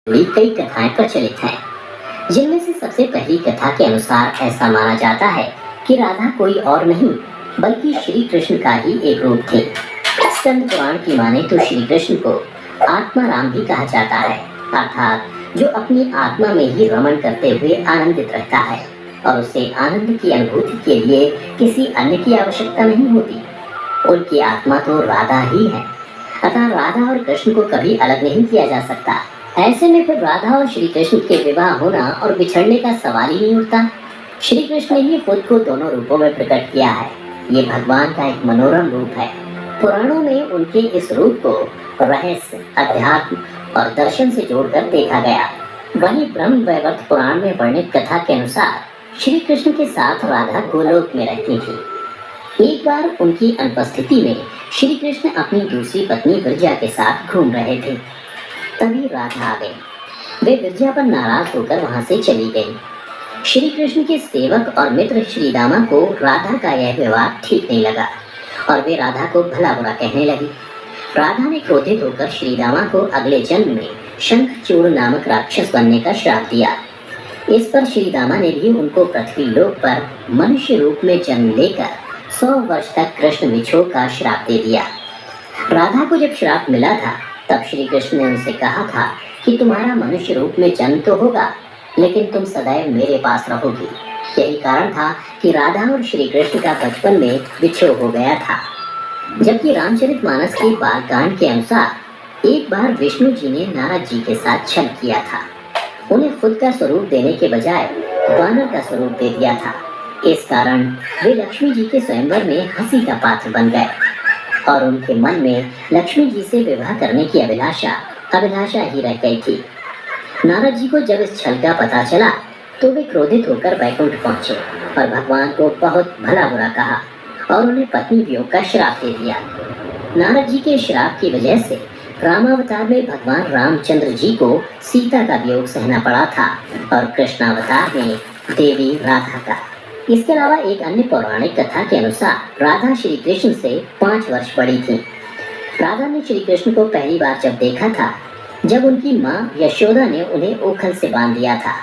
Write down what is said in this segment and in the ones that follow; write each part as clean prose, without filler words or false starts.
जुड़ी कई कथाएं प्रचलित हैं, जिनमें से सबसे पहली कथा के अनुसार ऐसा माना जाता है कि राधा कोई और नहीं बल्कि श्री कृष्ण का ही एक रूप थे। स्कंद पुराण की माने तो श्री कृष्ण को आत्मा राम भी कहा जाता है, अर्थात जो अपनी आत्मा में ही रमण करते हुए आनंदित रहता है और उसे आनंद की अनुभूति के लिए किसी अन्य की आवश्यकता नहीं होती। उनकी आत्मा तो राधा ही है, अतः राधा और कृष्ण को कभी अलग नहीं किया जा सकता। ऐसे में फिर राधा और श्री कृष्ण के विवाह होना और बिछड़ने का सवाल ही नहीं उठता। श्री कृष्ण ने ही खुद को दोनों रूपों में प्रकट किया है। ये भगवान का एक मनोरम रूप है। पुराणों में उनके इस रूप को रहस्य, अध्यात्म और दर्शन से जोड़कर देखा गया। वहीं ब्रह्म वैवर्त पुराण में वर्णित कथा के अनुसार श्री कृष्ण के साथ राधा गोलोक में रहती थी। एक बार उनकी अनुपस्थिति में श्री कृष्ण अपनी दूसरी पत्नी विरजा के साथ घूम रहे थे। तभी राधा आ गई। वे विरजा पर नाराज होकर वहां से चली गई। श्री कृष्ण के सेवक और मित्र श्री दामा को राधा का यह व्यवहार ठीक नहीं लगा और वे राधा को भला बुरा कहने लगी। राधा ने क्रोधित होकर श्री दामा को अगले जन्म में शंखचूड़ नामक राक्षस बनने का श्राप दिया। इस पर श्री दामा ने भी उनको पृथ्वी लोक पर मनुष्य रूप में जन्म लेकर 100 वर्ष तक कृष्ण विछोह का श्राप दे दिया। राधा को जब श्राप मिला था तब श्री कृष्ण ने उनसे कहा था कि तुम्हारा मनुष्य रूप में जन्म तो होगा, लेकिन तुम सदैव मेरे पास रहोगी। यही कारण था कि राधा और श्री कृष्ण का बचपन में विछोह हो गया था। जबकि रामचरितमानस के बालकांड के अनुसार एक बार विष्णु जी ने नारद जी के साथ छल किया था। उन्हें खुद का स्वरूप देने के बजाय वानर का स्वरूप दे दिया था। इस कारण वे लक्ष्मी जी के स्वयंवर में हंसी का पात्र बन गए और उनके मन में लक्ष्मी जी से विवाह करने की अभिलाषा ही रह गई थी। नारद जी को जब इस छल का पता चला तो वे क्रोधित होकर वैकुंठ पहुंचे और भगवान को बहुत भला बुरा कहा और उन्हें पत्नी वियोग का श्राप दे दिया। नारद जी के श्राप की वजह से रामावतार में भगवान रामचंद्र जी को सीता का वियोग सहना पड़ा था और कृष्णावतार में देवी राधा का। इसके अलावा एक अन्य पौराणिक कथा के अनुसार राधा श्री कृष्ण से 5 वर्ष बड़ी थी। राधा ने श्री कृष्ण को पहली बार जब देखा था जब उनकी माँ यशोदा ने उन्हें ओखल से बांध दिया था।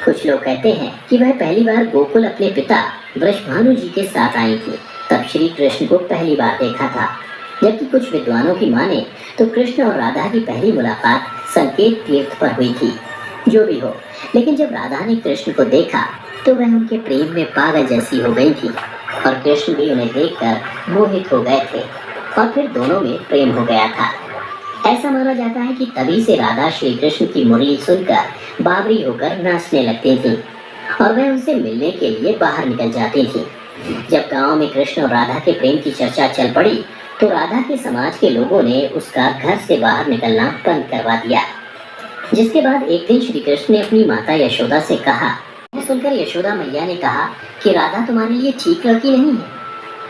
कुछ लोग कहते हैं कि वह पहली बार गोकुल अपने पिता वृषभानु जी के साथ आई थी, तब श्री कृष्ण को पहली बार देखा था। जबकि कुछ विद्वानों की माने तो कृष्ण और राधा की पहली मुलाकात संकेत तीर्थ पर हुई थी। जो भी हो, लेकिन जब राधा ने कृष्ण को देखा तो वह उनके प्रेम में पागल जैसी हो गई थी और कृष्ण भी उन्हें देखकर मोहित हो गए थे और फिर दोनों में प्रेम हो गया था। ऐसा माना जाता है कि तभी से राधा श्री कृष्ण की मुरली सुनकर बावरी होकर नाचने लगती थी और वह उनसे मिलने के लिए बाहर निकल जाती थी। जब गांव में कृष्ण और राधा के प्रेम की चर्चा चल पड़ी तो राधा के समाज के लोगों ने उसका घर से बाहर निकलना बंद करवा दिया। जिसके बाद एक दिन श्री कृष्ण ने अपनी माता यशोदा से कहा। सुनकर यशोदा मैया ने कहा कि राधा तुम्हारे लिए ठीक लड़की नहीं है।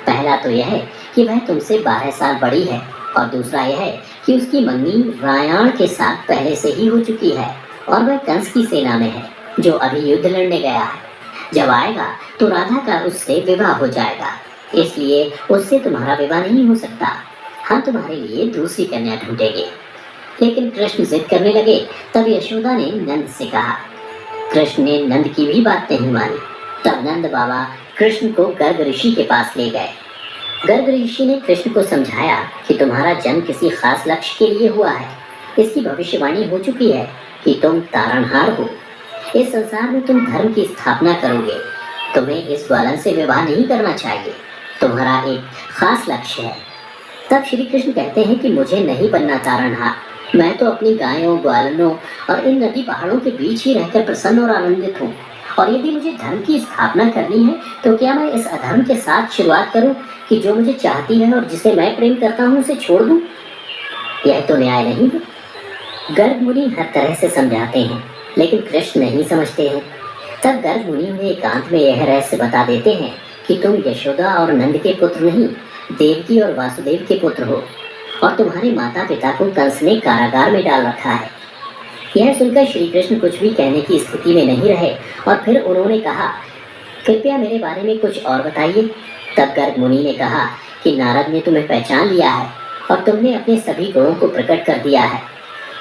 पहला तो यह है कि वह तुमसे 12 साल बड़ी है और दूसरा यह है कि उसकी मंगनी रायाण के साथ पहले से ही हो चुकी है और वह कंस की सेना में है जो अभी युद्ध लड़ने गया है। जब आएगा तो राधा का उससे विवाह हो जाएगा, इसलिए उससे तुम्हारा विवाह नहीं हो सकता। हम तुम्हारे लिए दूसरी कन्या ढूंढेंगे। लेकिन कृष्ण जिद करने लगे। तब यशोदा ने नंद से कहा। कृष्ण ने नंद की भी बात नहीं मानी। तब नंद बाबा कृष्ण को गर्ग ऋषि के पास ले गए। गर्ग ऋषि ने कृष्ण को समझाया कि तुम्हारा जन्म किसी खास लक्ष्य के लिए हुआ है। इसकी भविष्यवाणी हो चुकी है कि तुम तारणहार हो। इस संसार में तुम धर्म की स्थापना करोगे। तुम्हें इस ग्वालन से विवाह नहीं करना चाहिए। तुम्हारा एक खास लक्ष्य है। तब श्री कृष्ण कहते हैं कि मुझे नहीं बनना तारणहार। मैं तो अपनी गायों, ग्वालनों और इन नदी पहाड़ों के बीच ही रहकर प्रसन्न और आनंदित हूँ। और यदि मुझे धर्म की स्थापना करनी है तो क्या मैं इस अधर्म के साथ शुरुआत करूं कि जो मुझे चाहती है और जिसे मैं प्रेम करता हूं उसे छोड़ दूं? यह तो न्याय नहीं है। गर्ग मुनि हर तरह से समझाते हैं लेकिन कृष्ण नहीं समझते हैं। तब गर्ग मुनि उन्हें एकांत में यह रहस्य बता देते हैं कि तुम यशोदा और नंद के पुत्र नहीं, देवकी और वासुदेव के पुत्र हो और तुम्हारे माता पिता को कंस ने कारागार में डाल रखा है। यह सुनकर श्री कृष्ण कुछ भी कहने की स्थिति में नहीं रहे और फिर उन्होंने कहा, कृपया मेरे बारे में कुछ और बताइए। तब गर्ग मुनि ने कहा कि नारद ने तुम्हें पहचान लिया है और तुमने अपने सभी गुणों को प्रकट कर दिया है।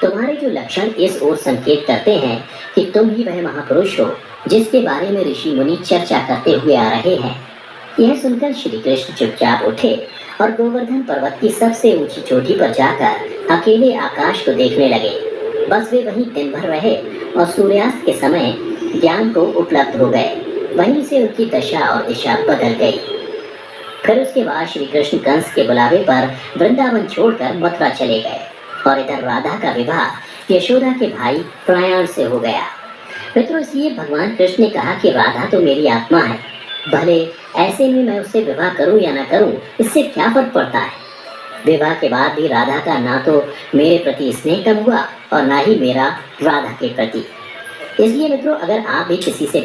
तुम्हारे जो लक्षण इस ओर संकेत करते हैं कि तुम ही वह महापुरुष हो जिसके बारे में ऋषि मुनि चर्चा करते हुए आ रहे हैं। यह सुनकर श्री कृष्ण चुपचाप उठे और गोवर्धन पर्वत की सबसे ऊंची चोटी पर जाकर अकेले आकाश को देखने लगे। बस वे वहीं दिन भर रहे और सूर्यास्त के समय ज्ञान को उपलब्ध हो गए। वहीं से उनकी दशा और दिशा बदल गई। फिर उसके बाद श्री कृष्ण कंस के बुलावे पर वृंदावन छोड़कर मथुरा चले गए और इधर राधा का विवाह यशोदा के भाई प्रयाण से हो गया। मित्रों, इसलिए भगवान कृष्ण ने कहा कि राधा तो मेरी आत्मा है, भले ऐसे में मैं उससे विवाह करूं या ना करूं, इससे क्या फर्क पड़ता है। विवाह के बाद भी राधा का ना तो मेरे प्रति स्नेह कम हुआ और ना ही मेरा राधा के प्रति। इसलिए मित्रों, अगर आप भी किसी से